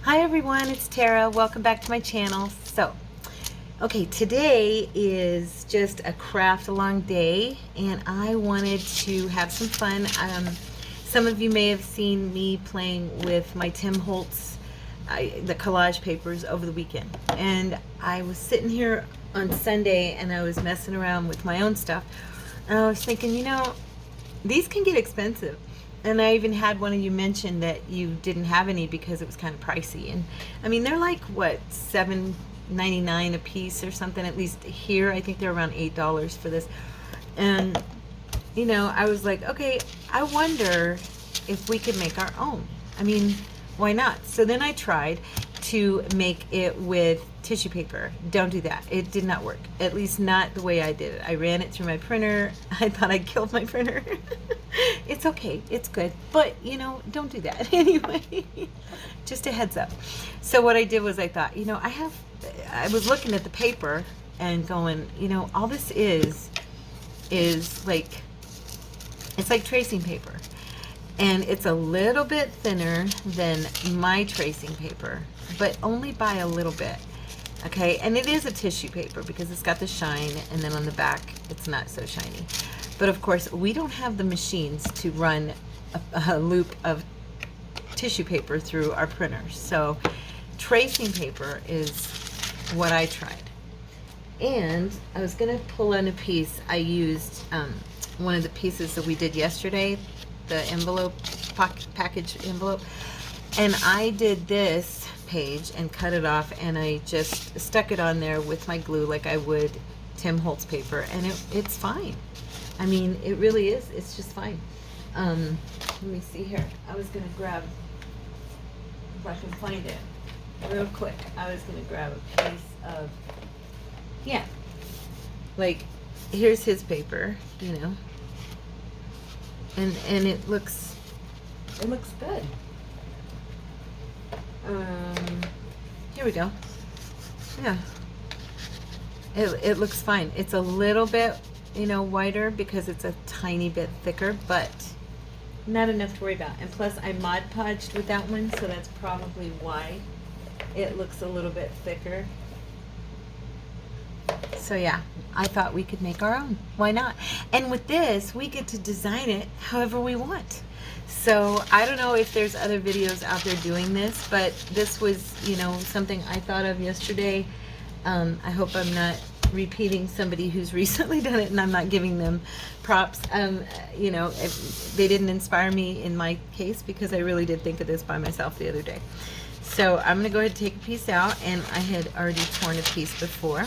Hi everyone, it's Tara. Welcome back to my channel. Okay, today is just a craft along day and I wanted to have some fun. Some of you may have seen me playing with my Tim Holtz, the collage papers over the weekend. And I was sitting here on Sunday and I was messing around with my own stuff. And I was thinking, these can get expensive. And I even had one of you mention that you didn't have any because it was kind of pricey. And I mean, they're like, what, $7.99 a piece or something, at least here. I think they're around $8 for this. And, I was like, okay, I wonder if we could make our own. I mean, why not? So then I tried to make it with tissue paper. Don't do that. It did not work. At least not the way I did it. I ran it through my printer. I thought I killed my printer. It's okay. It's good. But, don't do that anyway. Just a heads up. So what I did was I thought, I was looking at the paper and going, all this is like, it's like tracing paper. And it's a little bit thinner than my tracing paper, but only by a little bit. Okay, and it is a tissue paper because it's got the shine, and then on the back it's not so shiny. But of course, we don't have the machines to run a loop of tissue paper through our printers. So tracing paper is what I tried. And I was gonna pull on a piece. I used one of the pieces that we did yesterday, the envelope, package envelope, and I did this page and cut it off, and I just stuck it on there with my glue like I would Tim Holtz paper, and it's fine. I mean, it really is. It's just fine. Let me see here. I was gonna grab, if I can find it real quick, I was gonna grab a piece of, like, here's his paper, and it looks good. Here we go. Yeah, it looks fine. It's a little bit, whiter because it's a tiny bit thicker, but not enough to worry about. And plus, I Mod Podged with that one, so that's probably why it looks a little bit thicker. So yeah, I thought we could make our own. Why not? And with this, we get to design it however we want. So I don't know if there's other videos out there doing this, but this was, something I thought of yesterday. I hope I'm not repeating somebody who's recently done it and I'm not giving them props. They didn't inspire me in my case because I really did think of this by myself the other day. So I'm going to go ahead and take a piece out, and I had already torn a piece before.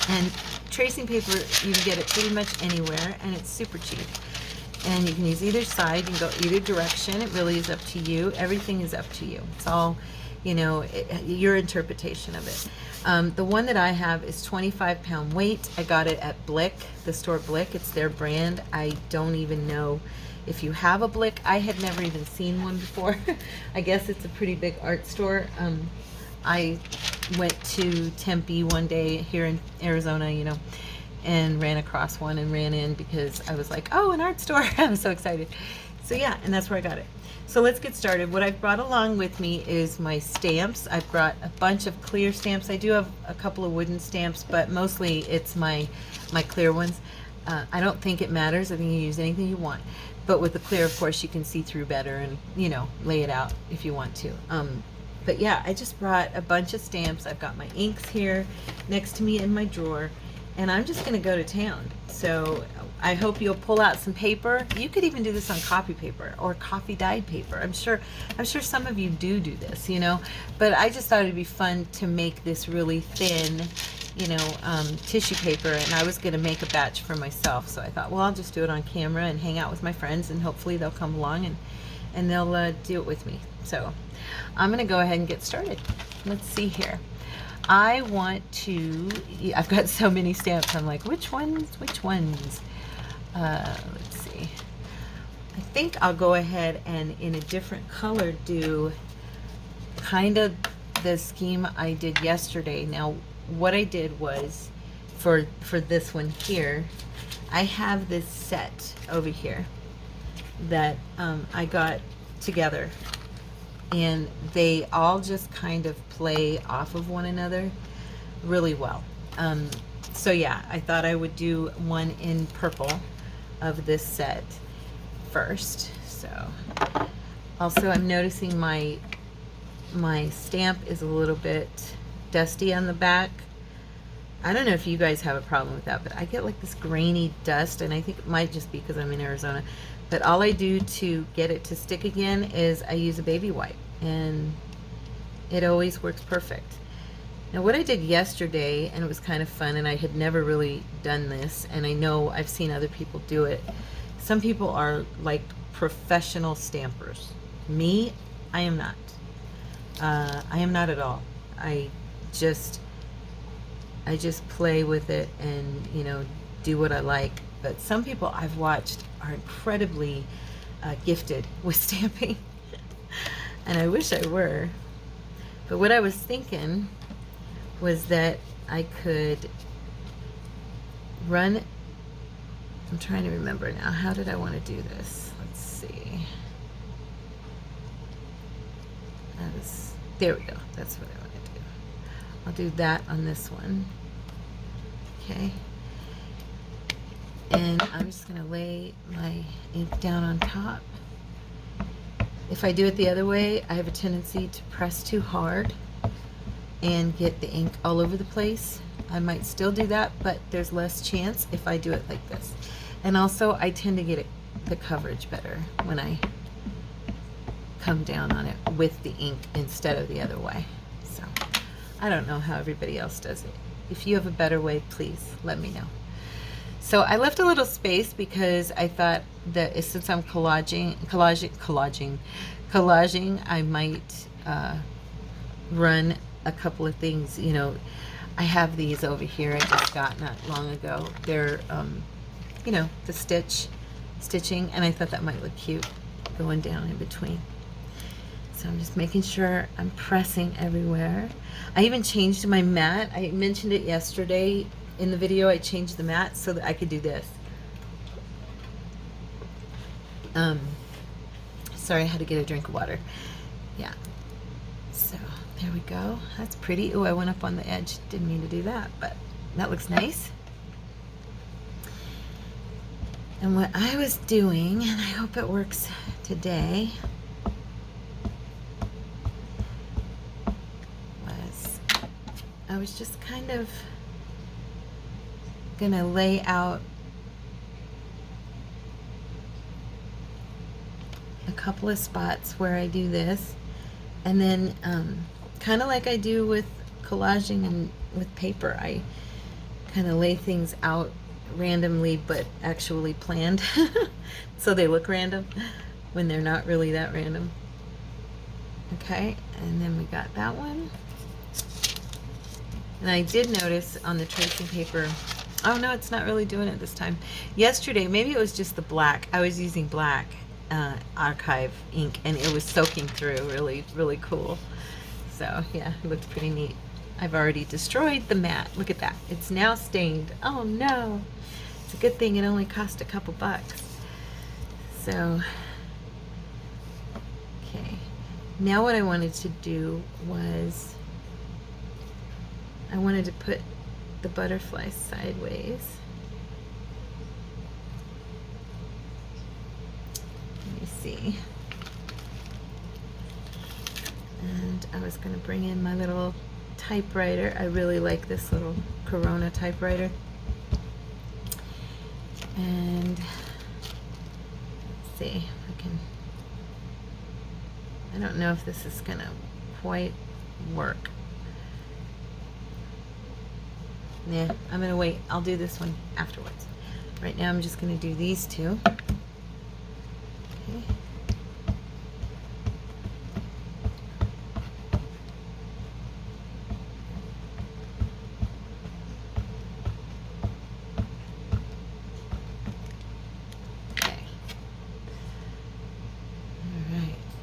And tracing paper, you can get it pretty much anywhere, and it's super cheap. And you can use either side, you can go either direction. It really is up to you. Everything is up to you. It's all, your interpretation of it. The one that I have is 25-pound weight. I got it at Blick, the store Blick. It's their brand. I don't even know if you have a Blick. I had never even seen one before. I guess it's a pretty big art store. I went to Tempe one day here in Arizona, and ran across one and ran in because I was like, oh, an art store. I was so excited. So yeah, and that's where I got it. So let's get started. What I've brought along with me is my stamps. I've brought a bunch of clear stamps. I do have a couple of wooden stamps, but mostly it's my clear ones. I don't think it matters. I think you use anything you want. But with the clear, of course, you can see through better and, lay it out if you want to. But yeah, I just brought a bunch of stamps. I've got my inks here next to me in my drawer, and I'm just going to go to town. So I hope you'll pull out some paper. You could even do this on copy paper or coffee dyed paper. I'm sure some of you do this, but I just thought it'd be fun to make this really thin, tissue paper, and I was going to make a batch for myself. So I thought, well, I'll just do it on camera and hang out with my friends, and hopefully they'll come along and they'll do it with me. So I'm going to go ahead and get started. Let's see here. I want to, I've got so many stamps. I'm like, which ones? Let's see. I think I'll go ahead and in a different color do kind of the scheme I did yesterday. Now, what I did was for this one here, I have this set over here that I got together and they all just kind of play off of one another really well. So yeah, I thought I would do one in purple of this set first. So also I'm noticing my stamp is a little bit dusty on the back. I don't know if you guys have a problem with that, but I get like this grainy dust, and I think it might just be because I'm in Arizona. But all I do to get it to stick again is I use a baby wipe, and it always works perfect. Now what I did yesterday, and it was kind of fun, and I had never really done this, and I know I've seen other people do it. Some people are like professional stampers. Me, I am not. I am not at all. I just play with it and, you know, do what I like. But some people I've watched are incredibly gifted with stamping. And I wish I were. But what I was thinking was that I could run, I'm trying to remember now, how did I want to do this? Let's see. There we go. That's what I want to do. I'll do that on this one. Okay. And I'm just going to lay my ink down on top. If I do it the other way, I have a tendency to press too hard and get the ink all over the place. I might still do that, but there's less chance if I do it like this. And also, I tend to get the coverage better when I come down on it with the ink instead of the other way. So I don't know how everybody else does it. If you have a better way, please let me know. So I left a little space because I thought that since I'm collaging, I might run a couple of things. You know, I have these over here I just got not long ago. They're you know, the stitching, and I thought that might look cute going down in between. So I'm just making sure I'm pressing everywhere. I even changed my mat. I mentioned it yesterday in the video. I changed the mat so that I could do this. Sorry, I had to get a drink of water. Yeah. So there we go. That's pretty. Oh, I went up on the edge. Didn't mean to do that, but that looks nice. And what I was doing, and I hope it works today, was I was just kind of gonna lay out a couple of spots where I do this, and then kind of like I do with collaging and with paper, I kind of lay things out randomly but actually planned so they look random when they're not really that random. Okay, and then we got that one. And I did notice on the tracing paper, oh no, it's not really doing it this time. Yesterday, maybe it was just the black. I was using black archive ink, and it was soaking through really, really cool. So yeah, it looked pretty neat. I've already destroyed the mat. Look at that. It's now stained. Oh no. It's a good thing it only cost a couple bucks. So, okay. Now what I wanted to do was I wanted to put the butterfly sideways. Let me see. And I was going to bring in my little typewriter. I really like this little Corona typewriter. And let's see if I can, I don't know if this is gonna quite work. Yeah, I'm gonna wait. I'll do this one afterwards. Right now I'm just gonna do these two. Okay.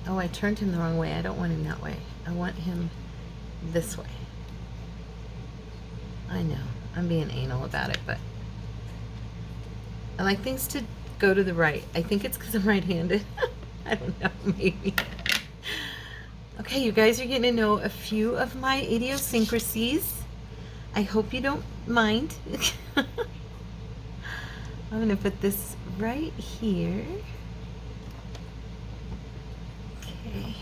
Oh, I turned him the wrong way. I don't want him that way. I want him this way. I know, I'm being anal about it, but I like things to go to the right. I think it's because I'm right-handed. I don't know, maybe. Okay, you guys are getting to know a few of my idiosyncrasies. I hope you don't mind. I'm going to put this right here. Okay.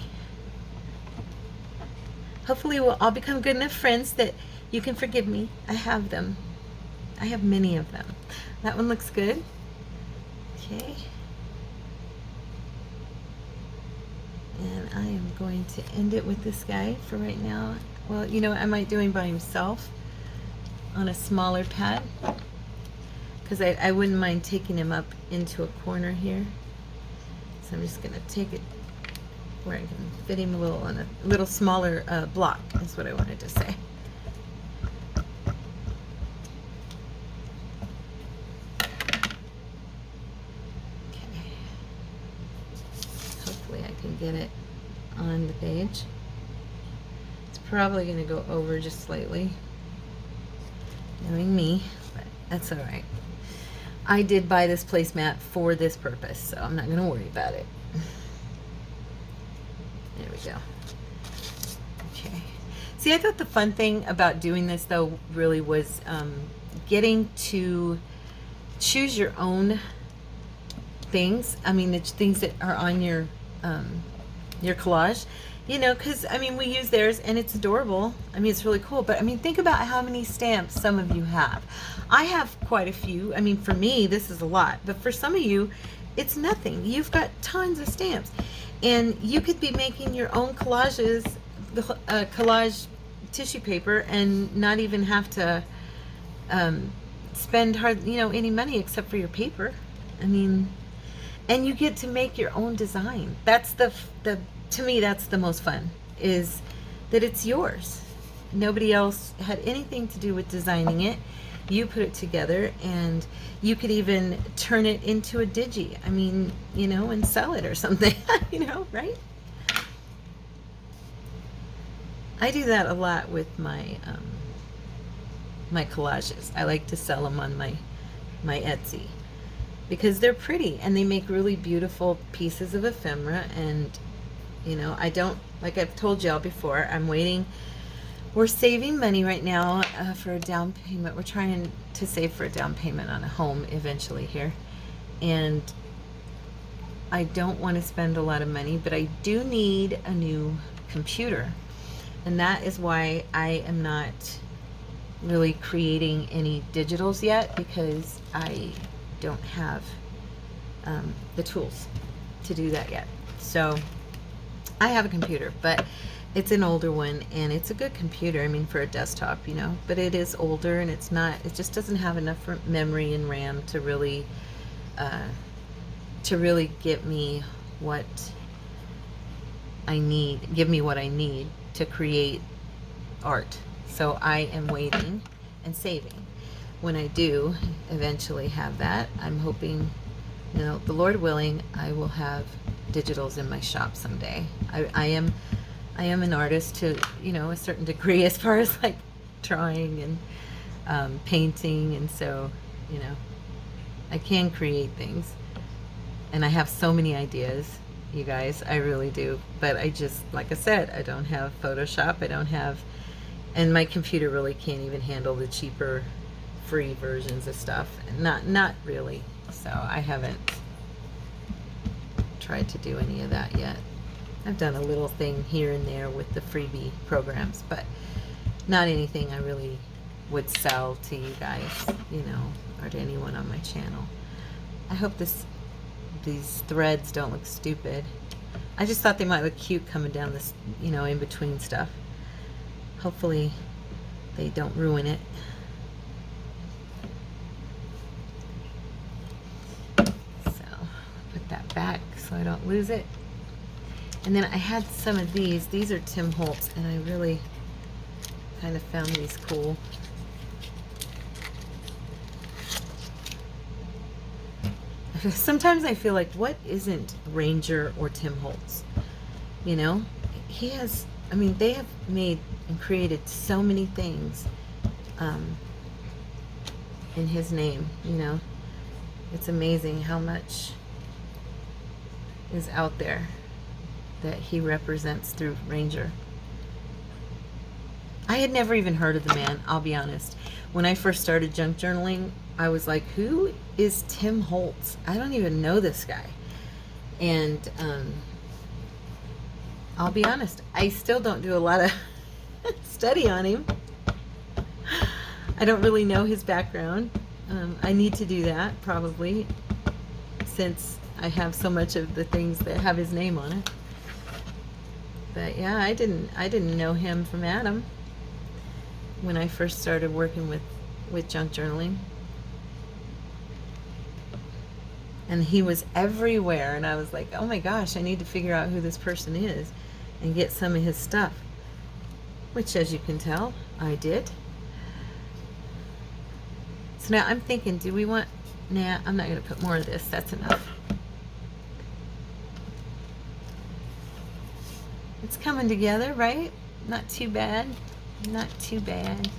Hopefully we'll all become good enough friends that you can forgive me. I have them. I have many of them. That one looks good. Okay. And I am going to end it with this guy for right now. Well, you know what, I might do him by himself on a smaller pad, because I wouldn't mind taking him up into a corner here. So I'm just going to take it where I can fit him a little on a little smaller block, is what I wanted to say. Okay. Hopefully I can get it on the page. It's probably going to go over just slightly, knowing me, but that's all right. I did buy this placemat for this purpose, so I'm not going to worry about it. There we go. Okay. See, I thought the fun thing about doing this, though, really was getting to choose your own things. I mean, the things that are on your collage. You know, because, I mean, we use theirs, and it's adorable. I mean, it's really cool. But, I mean, think about how many stamps some of you have. I have quite a few. I mean, for me, this is a lot. But for some of you, it's nothing. You've got tons of stamps. And you could be making your own collages, collage tissue paper, and not even have to spend any money except for your paper. I mean, and you get to make your own design. That's to me, that's the most fun, is that it's yours. Nobody else had anything to do with designing it. You put it together, and you could even turn it into a digi. I mean, you know, and sell it or something, you know, right? I do that a lot with my my collages. I like to sell them on my Etsy, because they're pretty and they make really beautiful pieces of ephemera. And you know, I don't, like I've told y'all before, I'm waiting. We're saving money right now for a down payment. We're trying to save for a down payment on a home eventually here. And I don't want to spend a lot of money, but I do need a new computer. And that is why I am not really creating any digitals yet, because I don't have the tools to do that yet. So I have a computer, but it's an older one, and it's a good computer. I mean, for a desktop, you know, but it is older, and it just doesn't have enough memory and RAM to really get me what I need, give me what I need to create art. So I am waiting and saving. When I do eventually have that, I'm hoping, you know, the Lord willing, I will have digitals in my shop someday. I am an artist to, you know, a certain degree, as far as like drawing and painting, and so, you know, I can create things, and I have so many ideas, you guys. I really do. But I just, like I said, I don't have Photoshop. I don't have, and my computer really can't even handle the cheaper free versions of stuff. Not really. So I haven't tried to do any of that yet. I've done a little thing here and there with the freebie programs, but not anything I really would sell to you guys, you know, or to anyone on my channel. I hope these threads don't look stupid. I just thought they might look cute coming down this, you know, in between stuff. Hopefully they don't ruin it. So put that back so I don't lose it. And then I had some of these. These are Tim Holtz, and I really kind of found these cool. Sometimes I feel like, what isn't Ranger or Tim Holtz? You know? He has, I mean, they have made and created so many things in his name, you know? It's amazing how much is out there that he represents through Ranger. I had never even heard of the man, I'll be honest. When I first started junk journaling, I was like, who is Tim Holtz? I don't even know this guy. And I'll be honest, I still don't do a lot of study on him. I don't really know his background. I need to do that, probably, since I have so much of the things that have his name on it. But yeah, I didn't know him from Adam when I first started working with junk journaling. And he was everywhere, and I was like, oh my gosh, I need to figure out who this person is and get some of his stuff. Which, as you can tell, I did. So now I'm thinking, do we want... Nah, I'm not going to put more of this. That's enough. It's coming together, right? Not too bad. Not too bad.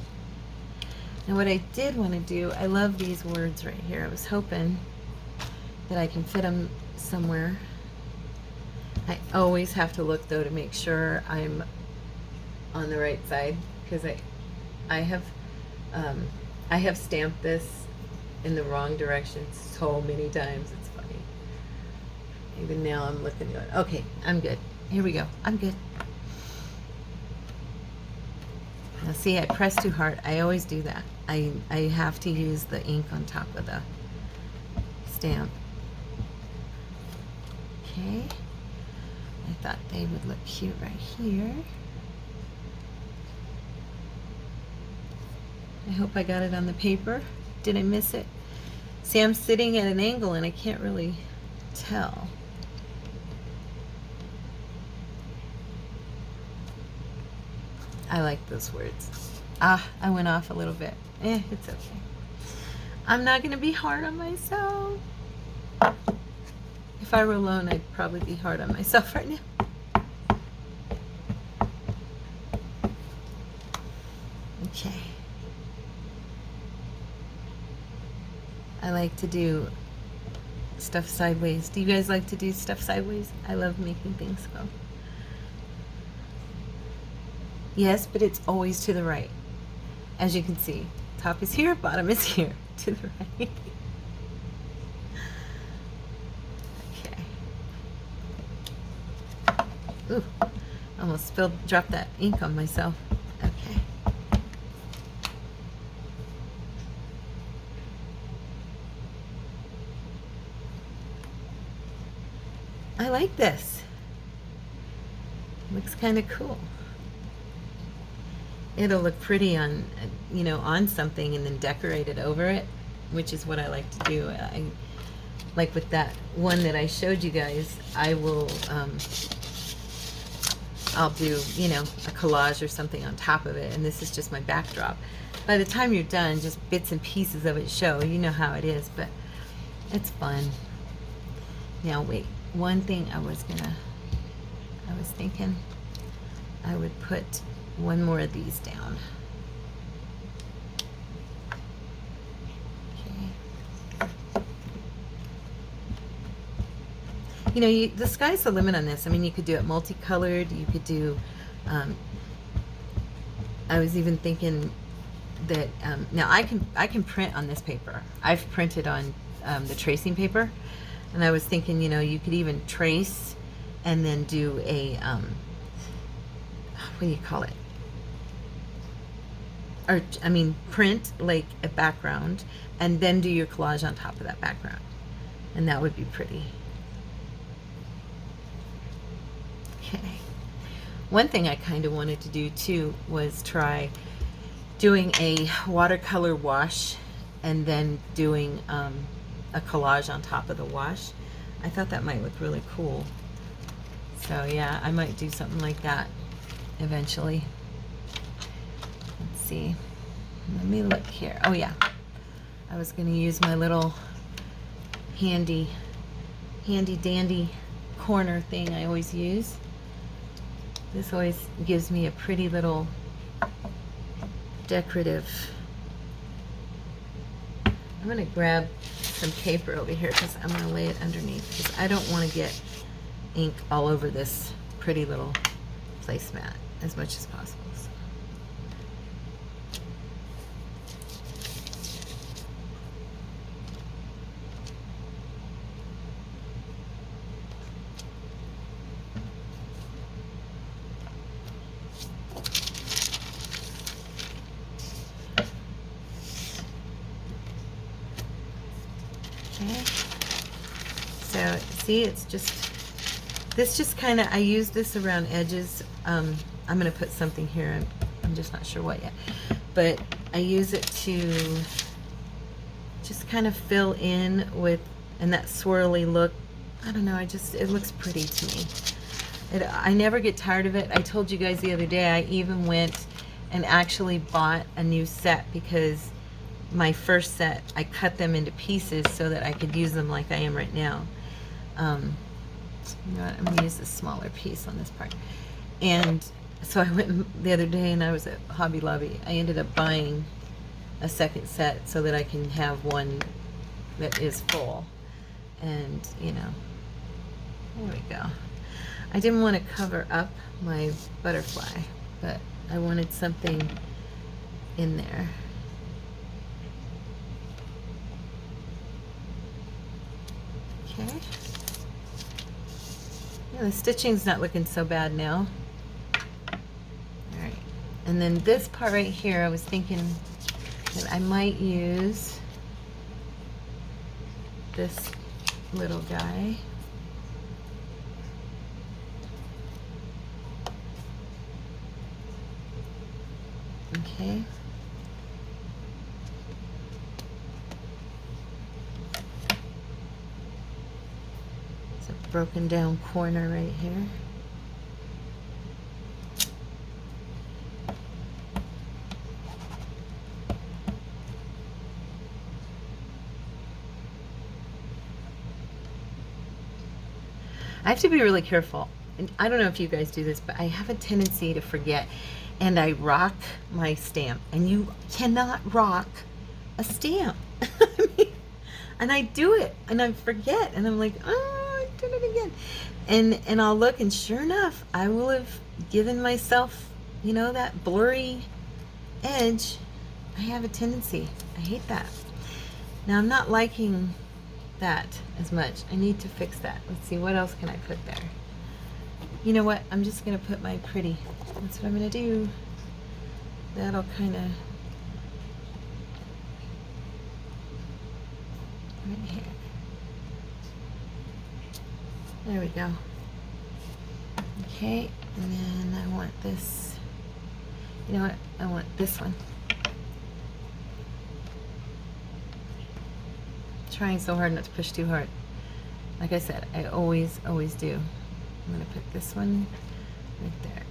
Now what I did want to do, I love these words right here. I was hoping that I can fit them somewhere. I always have to look, though, to make sure I'm on the right side, because I have stamped this in the wrong direction so many times. It's funny. Even now I'm looking at it. Okay, I'm good. Here we go. I'm good. Now see, I press too hard. I always do that. I have to use the ink on top of the stamp. Okay. I thought they would look cute right here. I hope I got it on the paper. Did I miss it? See, I'm sitting at an angle and I can't really tell. I like those words. Ah, I went off a little bit. It's okay. I'm not going to be hard on myself. If I were alone, I'd probably be hard on myself right now. Okay. I like to do stuff sideways. Do you guys like to do stuff sideways? I love making things go. Yes, but it's always to the right. As you can see, top is here, bottom is here, to the right. Okay. Ooh, almost dropped that ink on myself. Okay. I like this. Looks kind of cool. It'll look pretty on, you know, on something and then decorate it over it, which is what I like to do. Like with that one that I showed you guys, I'll do, you know, a collage or something on top of it, and this is just my backdrop. By the time you're done, just bits and pieces of it show. You know how it is, but it's fun. Now wait, one thing I was thinking I would put one more of these down. Okay. You know, the sky's the limit on this. I mean, you could do it multicolored. You could do, I was even thinking that, now I can print on this paper. I've printed on the tracing paper. And I was thinking, you know, you could even trace and then do a, what do you call it? Or, I mean, print like a background and then do your collage on top of that background. And that would be pretty. Okay. One thing I kind of wanted to do too was try doing a watercolor wash and then doing a collage on top of the wash. I thought that might look really cool. So yeah, I might do something like that eventually. Let's see. Let me look here. Oh yeah. I was going to use my little handy dandy corner thing I always use. This always gives me a pretty little decorative. I'm going to grab some paper over here because I'm going to lay it underneath because I don't want to get ink all over this pretty little placemat as much as possible. So. Okay. So see, it's just, this just kind of, I use this around edges. I'm going to put something here. I'm just not sure what yet. But I use it to just kind of fill in with, and that swirly look. I don't know, it looks pretty to me. I never get tired of it. I told you guys the other day, I even went and actually bought a new set because my first set, I cut them into pieces so that I could use them like I am right now. You know what, I'm going to use this smaller piece on this part. And so I went the other day and I was at Hobby Lobby. I ended up buying a second set so that I can have one that is full. And, you know, there we go. I didn't want to cover up my butterfly, but I wanted something in there. Okay. Yeah, the stitching's not looking so bad now. Alright. And then this part right here, I was thinking that I might use this little guy. Okay. It's a broken down corner right here. I have to be really careful. And I don't know if you guys do this, but I have a tendency to forget. And I rock my stamp. And you cannot rock a stamp. I mean, and I do it. And I forget. And I'm like, oh, I did it again. And I'll look, and sure enough, I will have given myself, you know, that blurry edge. I have a tendency. I hate that. Now, I'm not liking that as much. I need to fix that. Let's see, what else can I put there? You know what? I'm just going to put my pretty. That's what I'm going to do. That'll kind of right here. There we go. Okay, and then I want this. You know what? I want this one. Trying so hard not to push too hard. Like I said, I always do. I'm going to put this one right there.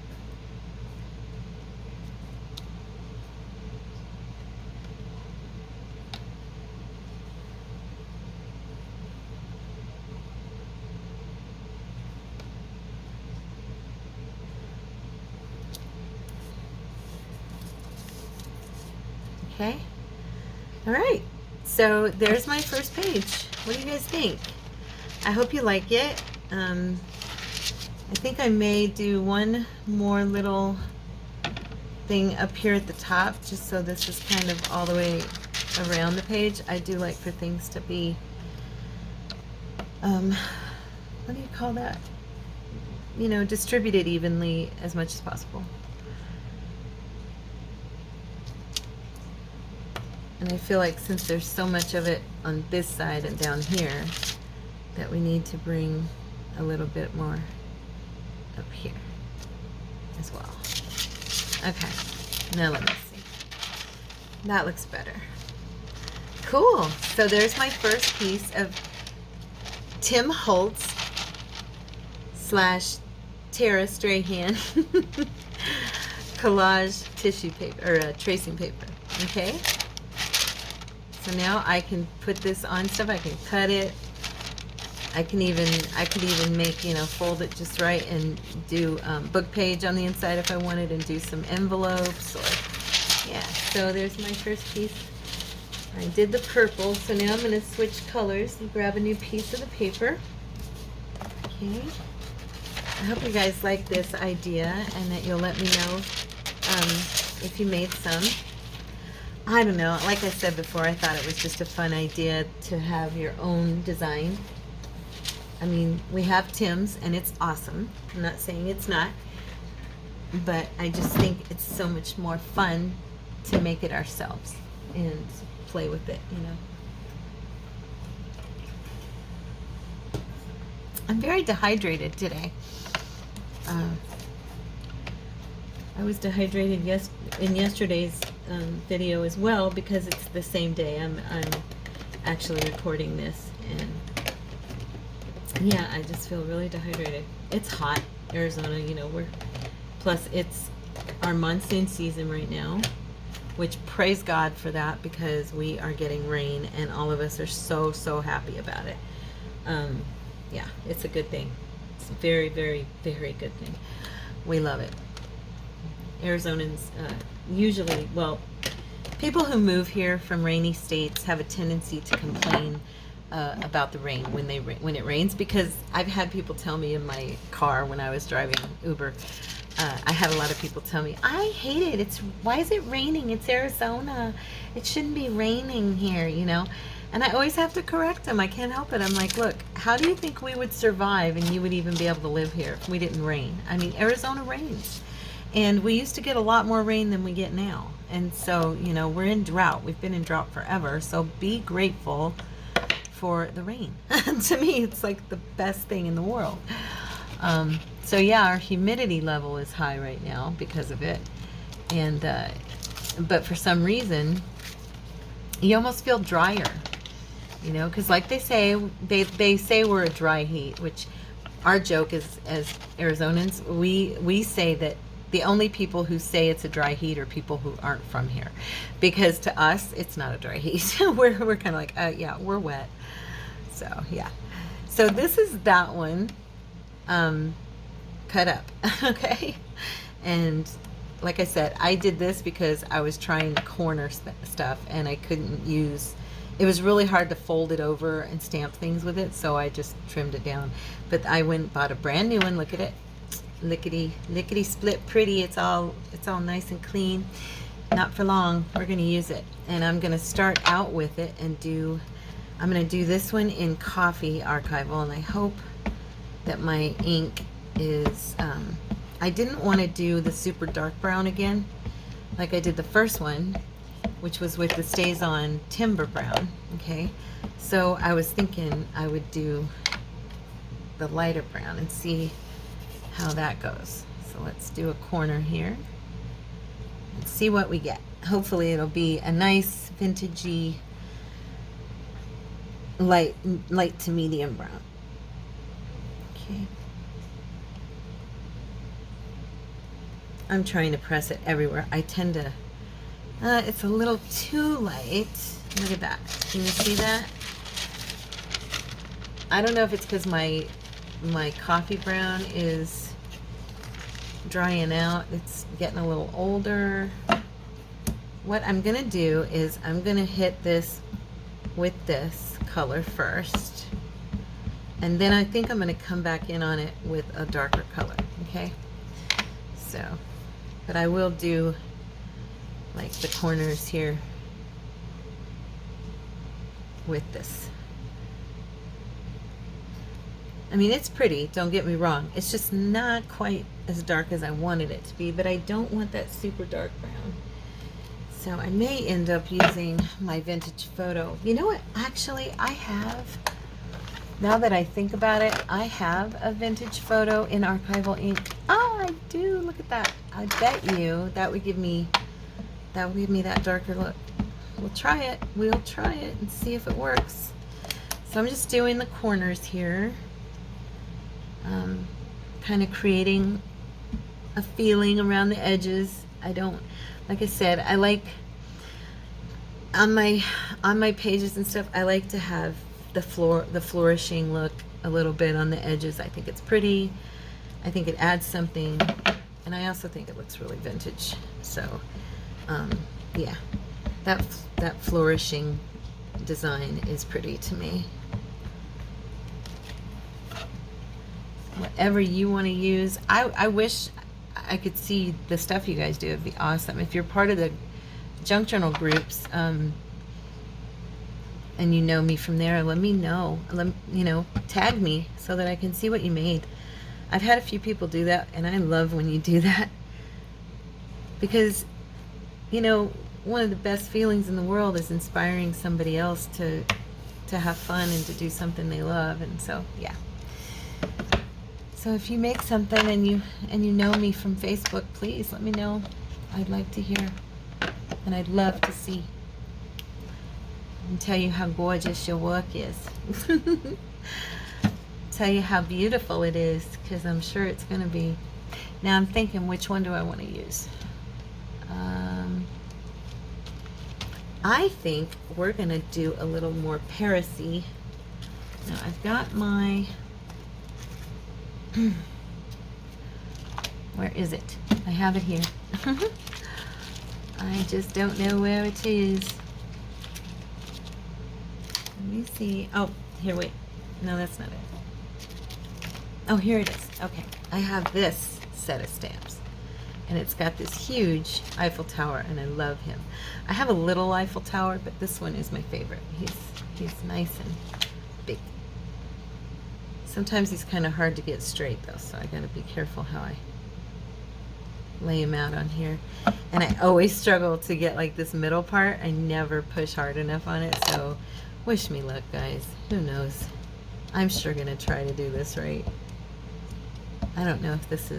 Okay. All right. So there's my first page. What do you guys think? I hope you like it. I think I may do one more little thing up here at the top, just so this is kind of all the way around the page. I do like for things to be, what do you call that? You know, distributed evenly as much as possible. And I feel like since there's so much of it on this side and down here, that we need to bring a little bit more up here as well. Okay, now let me see. That looks better. Cool. So there's my first piece of Tim Holtz / Tara Strahan collage tissue paper, or tracing paper. Okay. So now I can put this on stuff. I can cut it. I could even make, you know, fold it just right and do book page on the inside if I wanted, and do some envelopes, or yeah. So there's my first piece. I did the purple, so now I'm going to switch colors and grab a new piece of the paper. Okay. I hope you guys like this idea and that you'll let me know if you made some. I don't know, like I said before, I thought it was just a fun idea to have your own design. I mean, we have Tim's and it's awesome. I'm not saying it's not, but I just think it's so much more fun to make it ourselves and play with it, you know. I'm very dehydrated today. I was dehydrated in yesterday's video as well, because it's the same day I'm actually recording this, and yeah, I just feel really dehydrated. It's hot, Arizona, you know, plus it's our monsoon season right now, which praise God for that, because we are getting rain and all of us are so happy about it. Yeah, it's a good thing. It's a very very good thing. We love it. Arizonans usually, well, people who move here from rainy states have a tendency to complain about the rain when it rains, because I've had people tell me in my car when I was driving Uber, I had a lot of people tell me, I hate it. Why is it raining? It's Arizona. It shouldn't be raining here, you know? And I always have to correct them. I can't help it. I'm like, look, how do you think we would survive and you would even be able to live here if we didn't rain? I mean, Arizona rains. And we used to get a lot more rain than we get now. And so, you know, we're in drought. We've been in drought forever. So be grateful for the rain. To me, it's like the best thing in the world. So yeah, our humidity level is high right now because of it. And, but for some reason, you almost feel drier, you know, because like they say we're a dry heat, which our joke is, as Arizonans, we say that the only people who say it's a dry heat are people who aren't from here, because to us it's not a dry heat. we're kind of like, yeah, we're wet. So yeah, so this is that one cut up. Okay, and like I said, I did this because I was trying to corner stuff and I couldn't use, it was really hard to fold it over and stamp things with it, so I just trimmed it down. But I went and bought a brand new one. Look at it, lickety split pretty. It's all nice and clean. Not for long, we're going to use it, and I'm going to start out with it and I'm going to do this one in coffee archival, and I hope that my ink is I didn't want to do the super dark brown again like I did the first one, which was with the Stays On Timber Brown. Okay, so I was thinking I would do the lighter brown and see how that goes. So let's do a corner here and see what we get. Hopefully it'll be a nice vintagey light to medium brown. Okay, I'm trying to press it everywhere. I tend to it's a little too light. Look at that. Can you see that? I don't know if it's because my coffee brown is drying out. It's getting a little older. What I'm gonna do is I'm gonna hit this with this color first, and then I think I'm gonna come back in on it with a darker color. Okay, so, but I will do like the corners here with this. I mean, it's pretty, don't get me wrong. It's just not quite as dark as I wanted it to be, but I don't want that super dark brown. So I may end up using my vintage photo. You know what? Actually, I have, now that I think about it, I have a vintage photo in archival ink. Oh, I do. Look at that. I bet you that would give me that darker look. We'll try it. We'll try it and see if it works. So I'm just doing the corners here. Kind of creating a feeling around the edges. I don't, like I said, I like on my pages and stuff, I like to have the flourishing look a little bit on the edges. I think it's pretty. I think it adds something, and I also think it looks really vintage. So yeah, that flourishing design is pretty to me. whatever you want to use. I wish I could see the stuff you guys do. It'd be awesome. If you're part of the junk journal groups, and you know me from there, let me know. Tag me so that I can see what you made. I've had a few people do that, and I love when you do that, because one of the best feelings in the world is inspiring somebody else to have fun and to do something they love. And so, yeah. So if you make something and you know me from Facebook, please let me know. I'd like to hear, and I'd love to see and tell you how gorgeous your work is. Tell you how beautiful it is, because I'm sure it's going to be. Now I'm thinking, which one do I want to use? I think we're going to do a little more Paris-y. Now I've got my... Where is it? I have it here. I just don't know where it is. Let me see. Oh, here, wait. No, that's not it. Oh, here it is. Okay. I have this set of stamps. And it's got this huge Eiffel Tower, and I love him. I have a little Eiffel Tower, but this one is my favorite. He's nice and big. Sometimes he's kind of hard to get straight, though, so I gotta be careful how I lay him out on here. And I always struggle to get like this middle part. I never push hard enough on it, so wish me luck, guys. Who knows? I'm sure gonna try to do this right. I don't know if this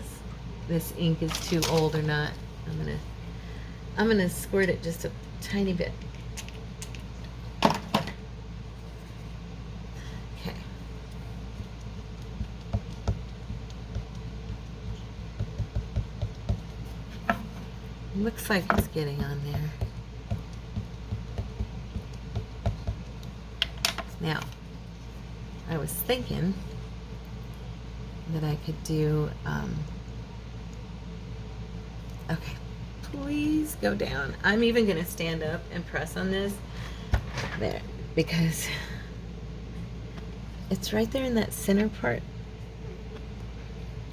ink is too old or not. I'm gonna squirt it just a tiny bit. Okay. Looks like it's getting on there. Now, I was thinking that I could do, okay, please go down. I'm even going to stand up and press on this there, because it's right there in that center part.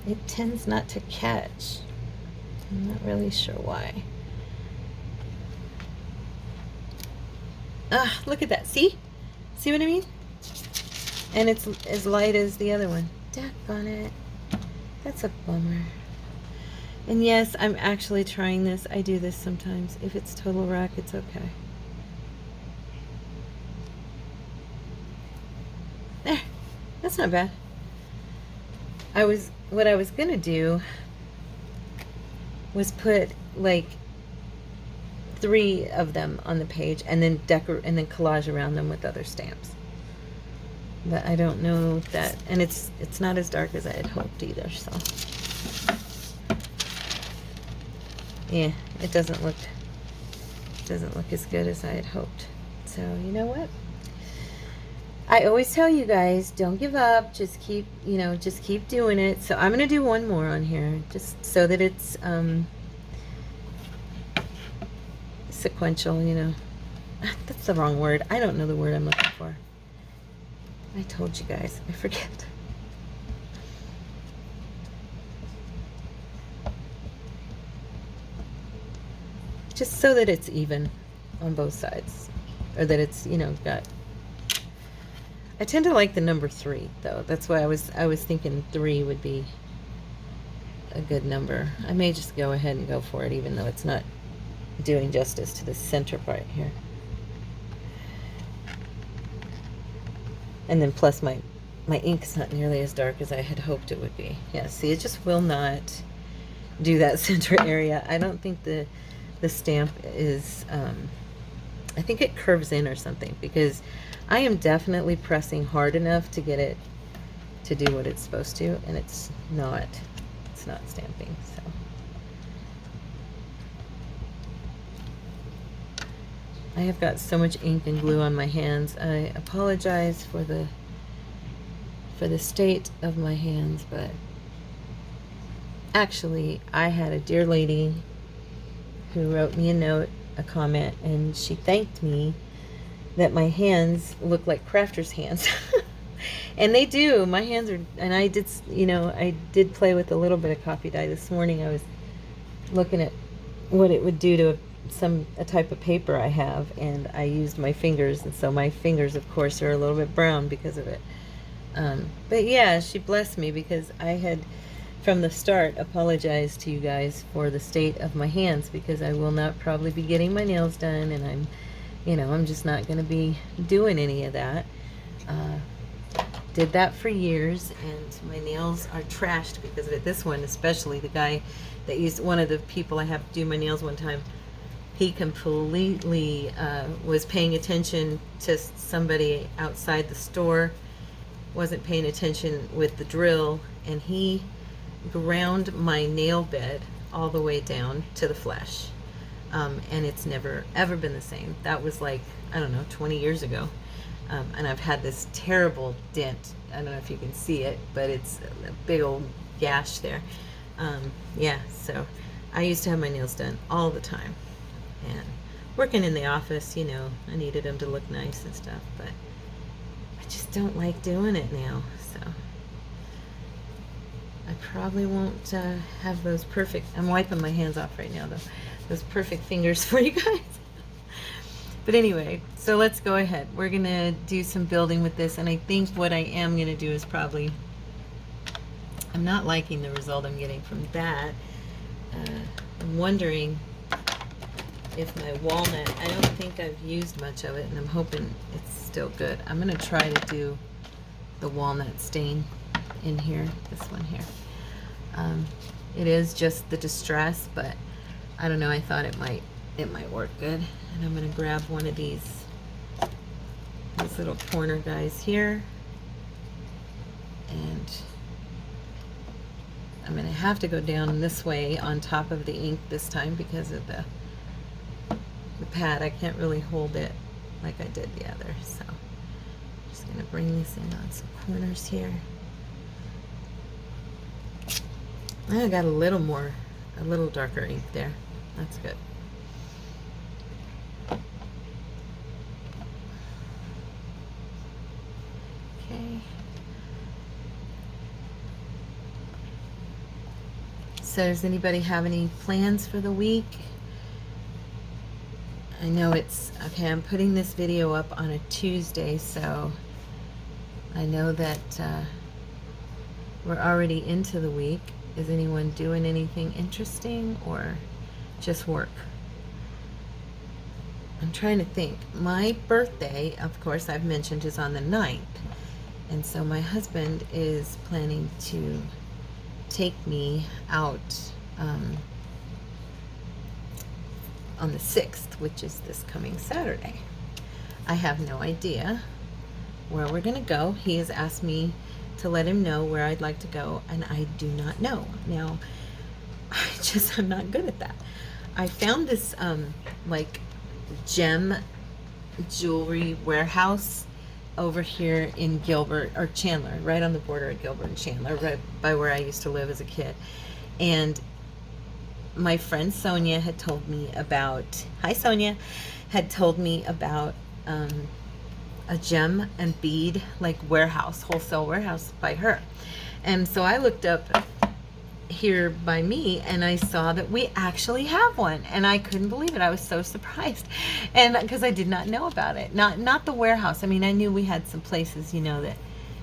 It tends not to catch. I'm not really sure why. Ah, look at that. See? See what I mean? And it's as light as the other one. Daggone it. That's a bummer. And yes, I'm actually trying this. I do this sometimes. If it's total wreck, it's okay. There. That's not bad. What I was gonna do was put like 3 of them on the page and then collage around them with other stamps. But I don't know that, and it's not as dark as I had hoped either, so yeah, it doesn't look as good as I had hoped. So you know what? I always tell you guys, don't give up. Just keep doing it. So I'm gonna do one more on here, just so that it's sequential. That's the wrong word. I don't know the word I'm looking for. I told you guys, I forget. Just so that it's even on both sides, or that it's got. I tend to like the number 3 though. That's why I was thinking 3 would be a good number. I may just go ahead and go for it, even though it's not doing justice to the center part here. And then plus my ink's not nearly as dark as I had hoped it would be. Yeah, see, it just will not do that center area. I don't think the stamp is, I think it curves in or something, because I am definitely pressing hard enough to get it to do what it's supposed to, and it's not stamping, so. I have got so much ink and glue on my hands. I apologize for the state of my hands, but actually I had a dear lady who wrote me a note, a comment, and she thanked me that my hands look like crafter's hands. And they do. My hands are, and I did, I did play with a little bit of coffee dye this morning. I was looking at what it would do to a type of paper I have, and I used my fingers, and so my fingers, of course, are a little bit brown because of it. But yeah, she blessed me, because I had, from the start, apologized to you guys for the state of my hands, because I will not probably be getting my nails done, and I'm just not going to be doing any of that. Did that for years, and my nails are trashed because of it. This one especially, the guy that used, one of the people I have do my nails one time, he completely was paying attention to somebody outside the store, wasn't paying attention with the drill, and he ground my nail bed all the way down to the flesh. And it's never ever been the same. That was like, I don't know, 20 years ago. And I've had this terrible dent. I don't know if you can see it, but it's a big old gash there. Yeah, so I used to have my nails done all the time. And working in the office, I needed them to look nice and stuff, but I just don't like doing it now. So I probably won't have those perfect, I'm wiping my hands off right now though, those perfect fingers for you guys. But anyway, so let's go ahead. We're going to do some building with this, and I think what I am going to do is probably, I'm not liking the result I'm getting from that. I'm wondering if my walnut, I don't think I've used much of it, and I'm hoping it's still good. I'm going to try to do the walnut stain in here, this one here. It is just the distress, but I don't know, I thought it might work good. And I'm going to grab one of these little corner guys here, and I'm going to have to go down this way on top of the ink this time because of the pad. I can't really hold it like I did the other, so I'm just going to bring this in on some corners here. I got a little darker ink there. That's good. Okay. So does anybody have any plans for the week? I know it's, okay, I'm putting this video up on a Tuesday, so I know that we're already into the week. Is anyone doing anything interesting or just work? I'm trying to think. My birthday, of course, I've mentioned, is on the 9th. And so my husband is planning to take me out on the 6th, which is this coming Saturday. I have no idea where we're going to go. He has asked me to let him know where I'd like to go, and I do not know. Now, I'm not good at that. I found this like gem jewelry warehouse over here in Gilbert, or Chandler, right on the border of Gilbert and Chandler, right by where I used to live as a kid. And my friend Sonia had told me about, hi Sonia, had told me about a gem and bead like warehouse, wholesale warehouse by her. And so I looked up here by me and I saw that we actually have one, and I couldn't believe it. I was so surprised, and because I did not know about it. Not the warehouse. I mean, I knew we had some places, that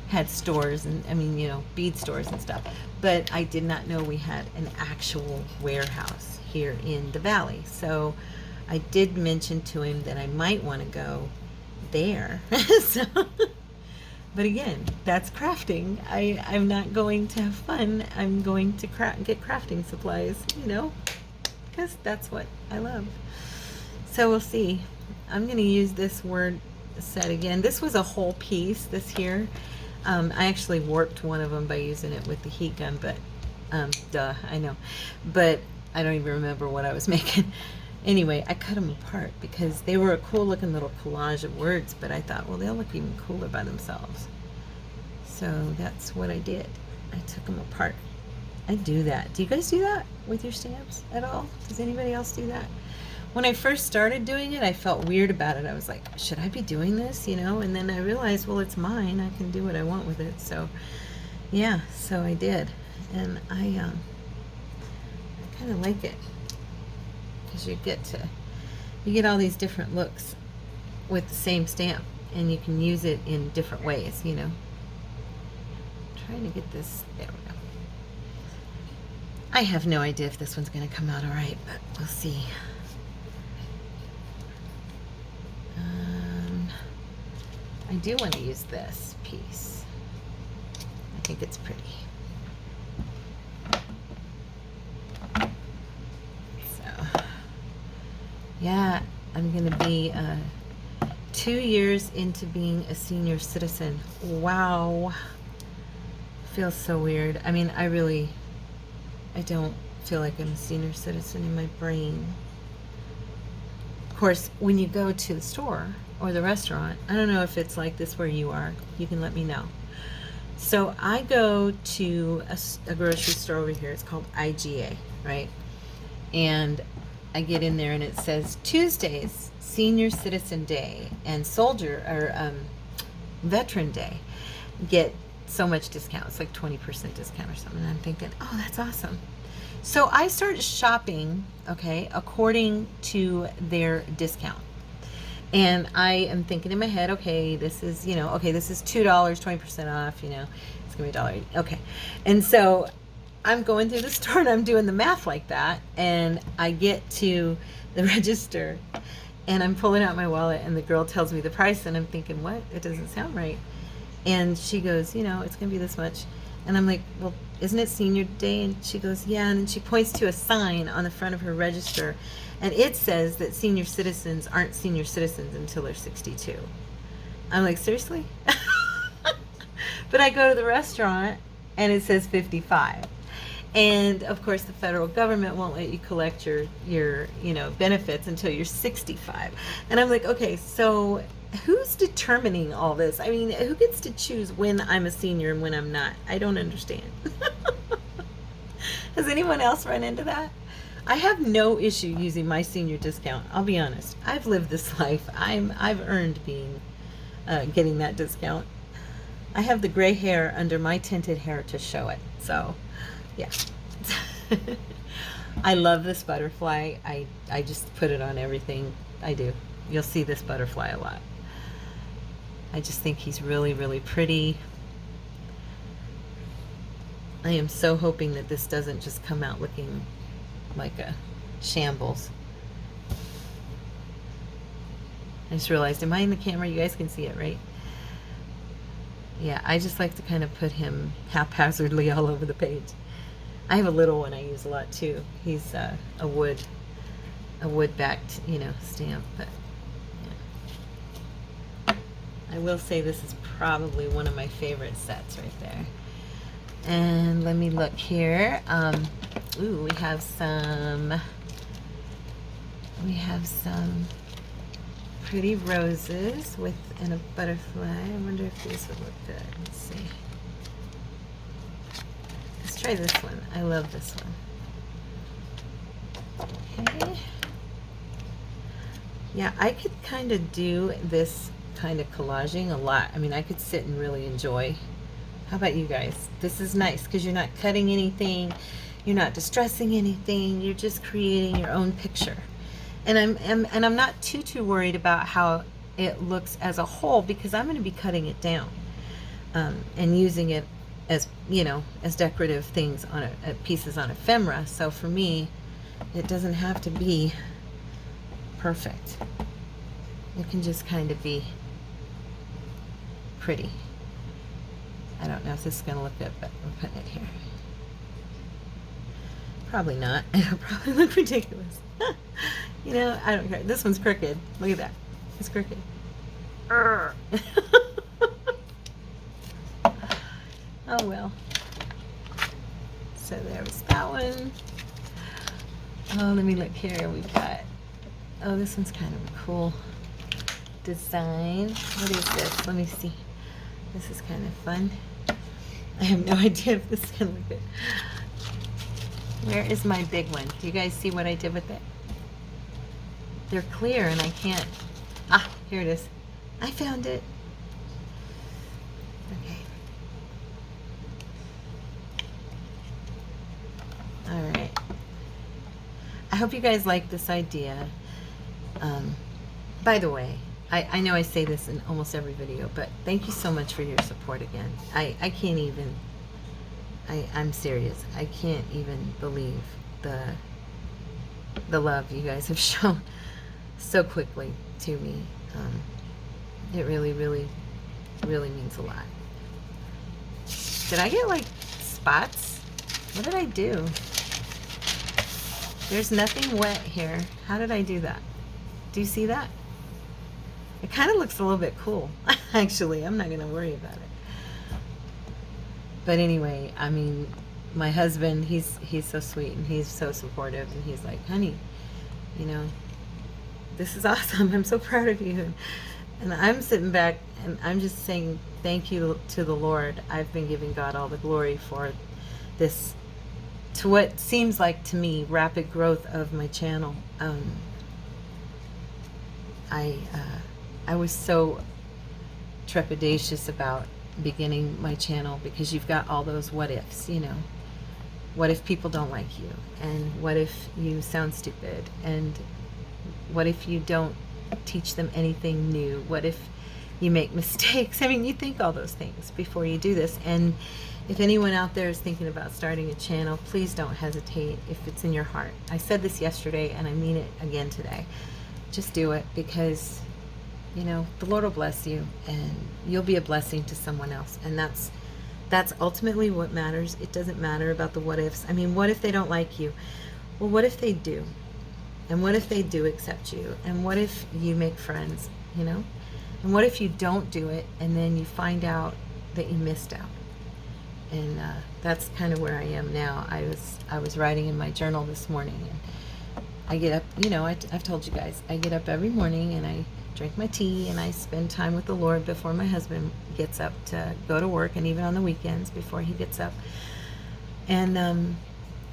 had stores, and bead stores and stuff, but I did not know we had an actual warehouse here in the valley. So I did mention to him that I might want to go there. So, but again, that's crafting. I'm not going to have fun. I'm going to get crafting supplies, because that's what I love. So we'll see. I'm going to use this word set again. This was a whole piece, this here. I actually warped one of them by using it with the heat gun, but duh, I know. But I don't even remember what I was making. Anyway, I cut them apart because they were a cool looking little collage of words, but I thought, well, they'll look even cooler by themselves. So that's what I did. I took them apart. I do that. Do you guys do that with your stamps at all? Does anybody else do that? when I first started doing it, I felt weird about it. I was like, should I be doing this, you know? And then I realized, well, it's mine. I can do what I want with it. So, yeah, so I did. And I kind of like it because you get all these different looks with the same stamp, and you can use it in different ways, you know. Trying to get this, there we go. I have no idea if this one's going to come out all right, but we'll see. I do want to use this piece. I think it's pretty. So, yeah, I'm going to be 2 years into being a senior citizen. Wow. Feels so weird. I mean, I don't feel like I'm a senior citizen in my brain. Of course, when you go to the store or the restaurant, I don't know if it's like this where you are. You can let me know. So I go to a grocery store over here. It's called IGA, right? And I get in there and it says Tuesdays, Senior Citizen Day, and Soldier or Veteran Day get so much discount. It's like 20% discount or something. And I'm thinking, oh, that's awesome. So I started shopping, okay, according to their discount. And I am thinking in my head, okay, this is, you know, okay, this is $2, 20% off, you know, it's gonna be $1. Okay. And so I'm going through the store and I'm doing the math like that, and I get to the register and I'm pulling out my wallet and the girl tells me the price and I'm thinking, what? It doesn't sound right. And she goes, you know, it's gonna be this much. And I'm like, well, isn't it senior day? And she goes, yeah. And then she points to a sign on the front of her register, and it says that senior citizens aren't senior citizens until they're 62. I'm like, seriously? But I go to the restaurant and it says 55. And of course the federal government won't let you collect your you know, benefits until you're 65. And I'm like, okay, so who's determining all this? I mean, who gets to choose when I'm a senior and when I'm not? I don't understand. Has anyone else run into that? I have no issue using my senior discount. I'll be honest. I've lived this life. I've earned being getting that discount. I have the gray hair under my tinted hair to show it. So, yeah. I love this butterfly. I just put it on everything I do. You'll see this butterfly a lot. I just think he's really, really pretty. I am so hoping that this doesn't just come out looking like a shambles. I just realized, am I in the camera? You guys can see it, right? Yeah, I just like to kind of put him haphazardly all over the page. I have a little one I use a lot too. He's a wood-backed, you know, stamp, but yeah. I will say this is probably one of my favorite sets right there. And let me look here. Ooh, we have some pretty roses and a butterfly. I wonder if these would look good. Let's see. Let's try this one. I love this one. Okay. Yeah, I could kind of do this kind of collaging a lot. I mean, I could sit and really enjoy. How about you guys? This is nice because you're not cutting anything, you're not distressing anything, you're just creating your own picture. And I'm not too worried about how it looks as a whole, because I'm going to be cutting it down and using it as, you know, as decorative things on pieces on ephemera. So for me, it doesn't have to be perfect. It can just kind of be pretty. I don't know if this is going to look good, but we're putting it here. Probably not. It'll probably look ridiculous. You know, I don't care. This one's crooked. Look at that. It's crooked. Oh, well. So there was that one. Oh, let me look here. We've got, oh, this one's kind of a cool design. What is this? Let me see. This is kind of fun. I have no idea if this is going to look good. Where is my big one? Do you guys see what I did with it? they're clear and I can't. Ah, here it is. I found it. Okay. All right. I hope you guys like this idea. By the way, I know I say this in almost every video, but thank you so much for your support again. I can't even, I'm serious. I can't even believe the love you guys have shown so quickly to me. It really, really, really means a lot. Did I get like spots? What did I do? There's nothing wet here. How did I do that? Do you see that? It kind of looks a little bit cool. Actually, I'm not going to worry about it. But anyway, I mean, my husband, he's so sweet and he's so supportive, and he's like, honey, you know, this is awesome. I'm so proud of you. And I'm sitting back and I'm just saying thank you to the Lord. I've been giving God all the glory for this, to what seems like to me, rapid growth of my channel. I was so trepidatious about beginning my channel because you've got all those what ifs, you know. What if people don't like you? And what if you sound stupid? And what if you don't teach them anything new? What if you make mistakes? I mean, you think all those things before you do this. And if anyone out there is thinking about starting a channel, please don't hesitate if it's in your heart. I said this yesterday and I mean it again today. Just do it, because you know the Lord will bless you and you'll be a blessing to someone else, and that's ultimately what matters. It doesn't matter about the what ifs. I mean, what if they don't like you? Well, what if they do? And what if they do accept you? And what if you make friends, you know? And what if you don't do it and then you find out that you missed out? And that's kind of where I am now. I was writing in my journal this morning, and I get up, you know, I've told you guys, I get up every morning and I drink my tea and I spend time with the Lord before my husband gets up to go to work, and even on the weekends before he gets up. And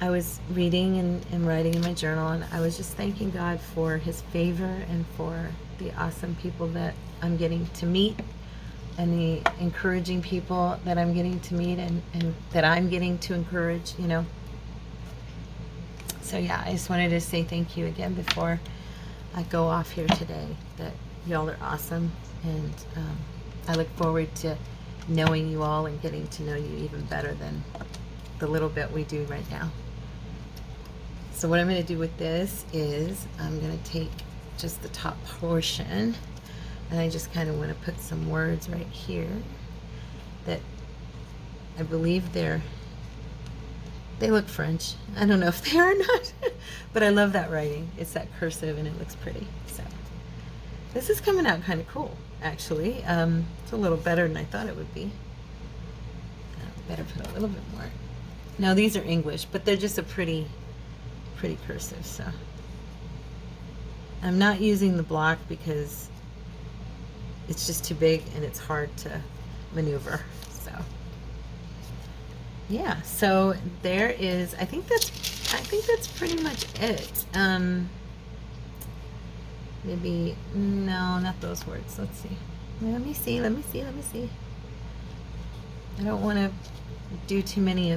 I was reading and writing in my journal, and I was just thanking God for his favor and for the awesome people that I'm getting to meet, and the encouraging people that I'm getting to meet, and that I'm getting to encourage, you know. So yeah, I just wanted to say thank you again before I go off here today, that y'all are awesome, and I look forward to knowing you all and getting to know you even better than the little bit we do right now. So what I'm going to do with this is I'm going to take just the top portion, and I just kind of want to put some words right here that I believe they look French. I don't know if they are or not, but I love that writing. It's that cursive and it looks pretty. So this is coming out kind of cool, actually. It's a little better than I thought it would be. Better put a little bit more. Now these are English, but they're just a pretty cursive. So I'm not using the block because it's just too big and it's hard to maneuver. So yeah, so there is, I think that's pretty much it. Maybe, no, not those words. Let's see. Let me see. I don't want to do too many of